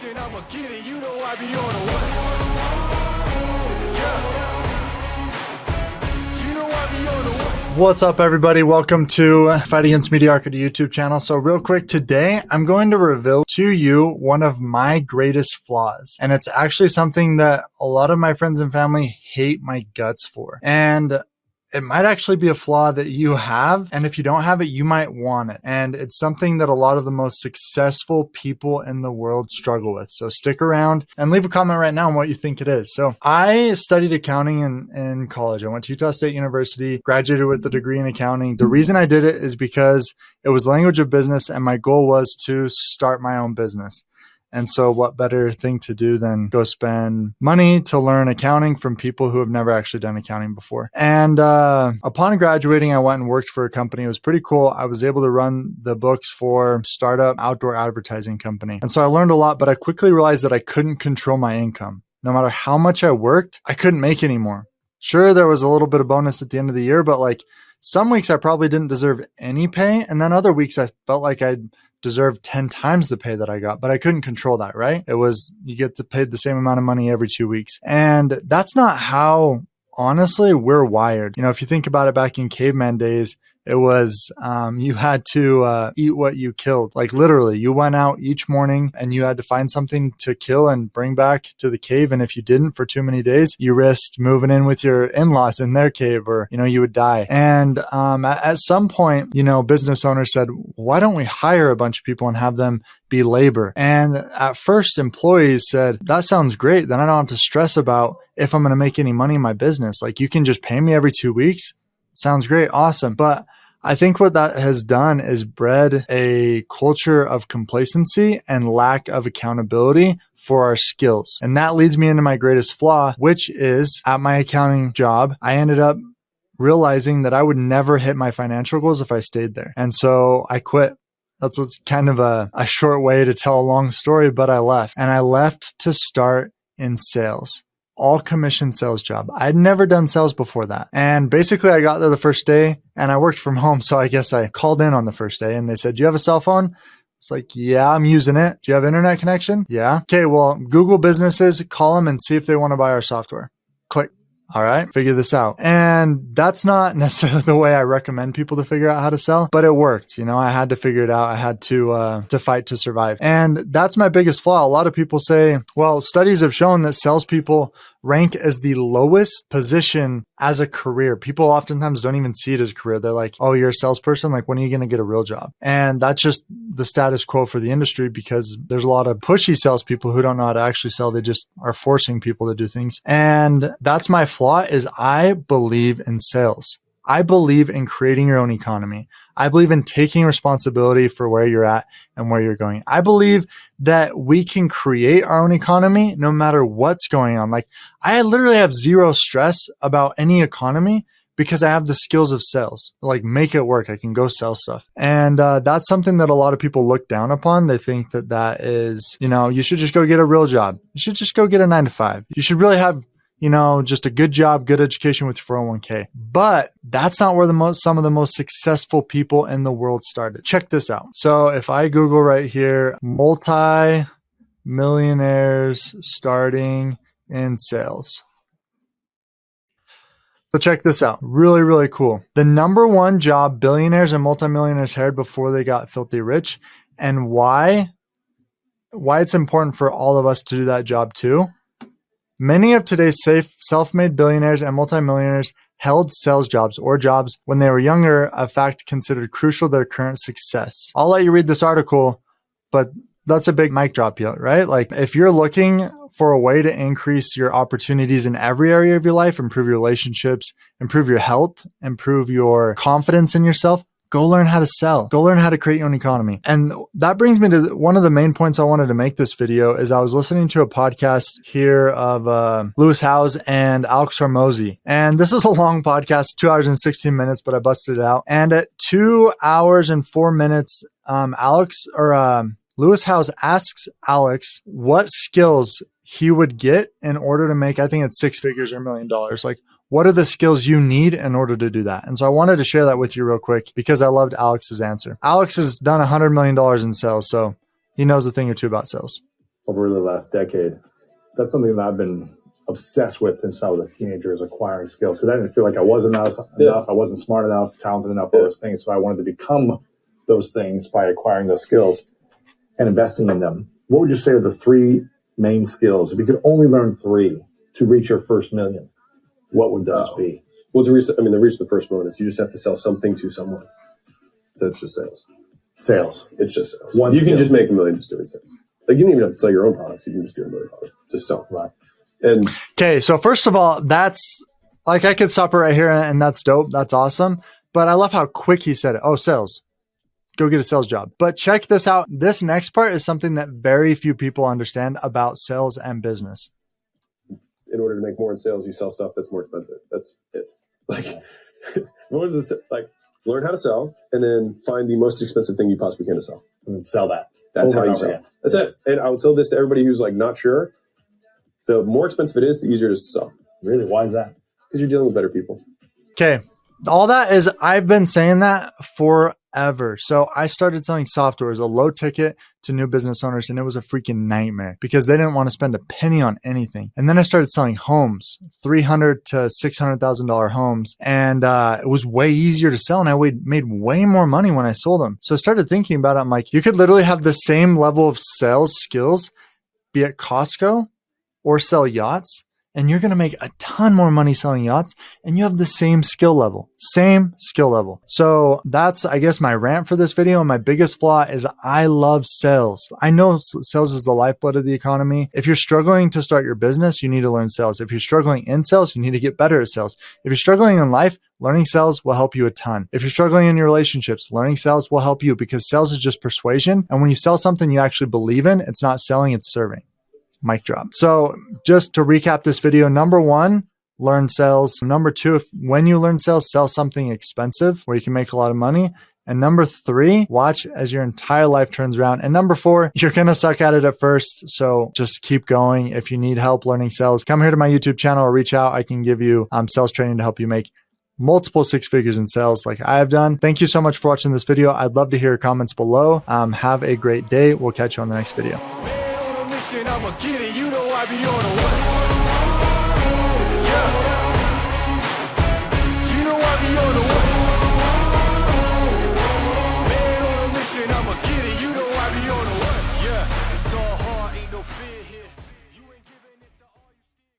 Listen, I'ma get it, you know I be on the way. Yeah. You know I be on the way. What's up, everybody? Welcome to Fight Against Mediocrity YouTube channel. So real quick, today I'm going to reveal to you one of my greatest flaws. And it's actually something that a lot of my friends and family hate my guts for. And it might actually be a flaw that you have. And if you don't have it, you might want it. And it's something that a lot of the most successful people in the world struggle with. So stick around and leave a comment right now on what you think it is. So I studied accounting in college. I went to Utah State University, graduated with a degree in accounting. The reason I did it is because it was language of business and my goal was to start my own business. And so what better thing to do than go spend money to learn accounting from people who have never actually done accounting before. And upon graduating, I went and worked for a company. It was pretty cool. I was able to run the books for a startup outdoor advertising company. And so I learned a lot, but I quickly realized that I couldn't control my income. No matter how much I worked, I couldn't make any more. Sure, there was a little bit of bonus at the end of the year, but like some weeks I probably didn't deserve any pay. And then other weeks I felt like I'd deserved 10 times the pay that I got, but I couldn't control that, right? It was, you get paid the same amount of money every 2 weeks. And that's not how, honestly, we're wired. You know, if you think about it back in caveman days, it was, you had to eat what you killed. Like literally, you went out each morning and you had to find something to kill and bring back to the cave. And if you didn't for too many days, you risked moving in with your in-laws in their cave, or, you know, you would die. And at some point, you know, business owners said, why don't we hire a bunch of people and have them be labor? And at first, employees said, that sounds great. Then I don't have to stress about if I'm going to make any money in my business. Like, you can just pay me every 2 weeks. Sounds great. Awesome. But I think what that has done is bred a culture of complacency and lack of accountability for our skills. And that leads me into my greatest flaw, which is at my accounting job, I ended up realizing that I would never hit my financial goals if I stayed there. And so I quit. That's kind of a short way to tell a long story, but I left. And I left to start in sales. All commission sales job. I'd never done sales before that. And basically I got there the first day and I worked from home. So I guess I called in on the first day and they said, do you have a cell phone? It's like, yeah, I'm using it. Do you have internet connection? Yeah. Okay, well, Google businesses, call them and see if they want to buy our software. Click. All right, figure this out. And that's not necessarily the way I recommend people to figure out how to sell, but it worked. You know, I had to figure it out. I had to fight to survive. And that's my biggest flaw. A lot of people say, well, studies have shown that salespeople rank as the lowest position as a career. People oftentimes don't even see it as a career. They're like, oh, you're a salesperson? Like, when are you going to get a real job? And that's just the status quo for the industry, because there's a lot of pushy salespeople who don't know how to actually sell. They just are forcing people to do things. And that's my flaw, is I believe in sales. I believe in creating your own economy. I believe in taking responsibility for where you're at and where you're going. I believe that we can create our own economy no matter what's going on. Like, I literally have zero stress about any economy because I have the skills of sales. Like, make it work. I can go sell stuff. And that's something that a lot of people look down upon. They think that that is, you know, you should just go get a real job. You should just go get a 9-to-5. You should really have, you know, just a good job, good education with your 401k. But that's not where some of the most successful people in the world started. Check this out. So if I Google right here, multi-millionaires starting in sales. So check this out. Really, really cool. The number one job billionaires and multimillionaires had before they got filthy rich, and why it's important for all of us to do that job too. Many of today's self-made billionaires and multimillionaires held sales jobs or jobs when they were younger, a fact considered crucial to their current success. I'll let you read this article, but that's a big mic drop, right? Like, if you're looking for a way to increase your opportunities in every area of your life, improve your relationships, improve your health, improve your confidence in yourself, go learn how to sell. Go learn how to create your own economy. And that brings me to one of the main points I wanted to make this video. Is I was listening to a podcast here of Lewis Howes and Alex Hormozi. And this is a long podcast, 2 hours and 16 minutes, but I busted it out. And at 2 hours and 4 minutes, Lewis Howes asks Alex what skills he would get in order to make, I think it's 6 figures or $1 million. Like, what are the skills you need in order to do that? And so I wanted to share that with you real quick because I loved Alex's answer. Alex has done $100 million in sales, so he knows a thing or two about sales. over the last decade. That's something that I've been obsessed with since I was a teenager, is acquiring skills. Because I didn't feel like I wasn't enough, I wasn't smart enough, talented enough, all those things. So I wanted to become those things by acquiring those skills and investing in them. What would you say are the three main skills? If you could only learn three to reach your first million, what would those be? Well, to reach the first million is you just have to sell something to someone. So it's just sales. Sales. It's just sales. You can just make $1 million just doing sales. Like, you don't even have to sell your own products. You can just do $1 million. Just sell. Right. And okay, so first of all, that's like, I could stop it right here and that's dope. That's awesome. But I love how quick he said it. Oh, sales. Go get a sales job. But check this out. This next part is something that very few people understand about sales and business. In order to make more in sales, you sell stuff that's more expensive. That's it. Like, learn how to sell and then find the most expensive thing you possibly can to sell. And then sell that. That's how you sell. Again. That's it. And I would tell this to everybody who's like not sure. The more expensive it is, the easier it is to sell. Really? Why is that? Because you're dealing with better people. Okay. All that is, I've been saying that forever. So I started selling software as a low ticket to new business owners, and it was a freaking nightmare because they didn't want to spend a penny on anything. And then I started selling homes, $300,000 to $600,000 homes. And it was way easier to sell, and I made way more money when I sold them. So I started thinking about it. I'm like, you could literally have the same level of sales skills, be at Costco or sell yachts, and you're going to make a ton more money selling yachts, and you have the same skill level. So that's, I guess, my rant for this video. And my biggest flaw is I love sales. I know sales is the lifeblood of the economy. If you're struggling to start your business, you need to learn sales. If you're struggling in sales, you need to get better at sales. If you're struggling in life, learning sales will help you a ton. If you're struggling in your relationships, learning sales will help you, because sales is just persuasion. And when you sell something you actually believe in, it's not selling, it's serving. Mic drop. So just to recap this video, number one, learn sales. Number two, when you learn sales, sell something expensive where you can make a lot of money. And number three, watch as your entire life turns around. And number four, you're going to suck at it at first. So just keep going. If you need help learning sales, come here to my YouTube channel or reach out. I can give you sales training to help you make multiple six figures in sales like I have done. Thank you so much for watching this video. I'd love to hear your comments below. Have a great day. We'll catch you on the next video. Man on a mission, I'ma get it. You know I be on a what?